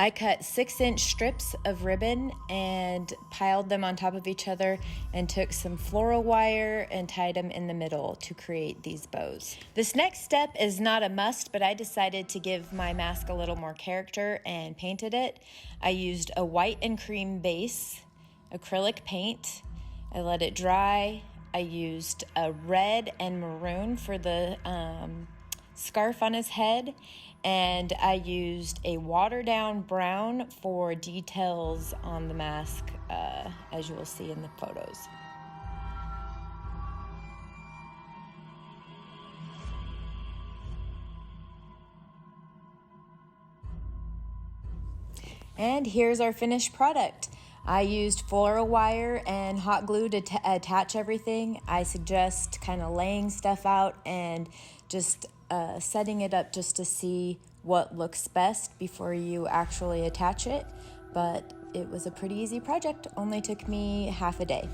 I cut 6-inch strips of ribbon and piled them on top of each other and took some floral wire and tied them in the middle to create these bows. This next step is not a must, but I decided to give my mask a little more character and painted it. I used a white and cream base, acrylic paint. I let it dry. I used a red and maroon for the scarf on his head, and I used a watered down brown for details on the mask, as you will see in the photos. And here's our finished product. I used floral wire and hot glue to attach everything. I suggest kind of laying stuff out and just setting it up just to see what looks best before you actually attach it. But it was a pretty easy project, only took me half a day.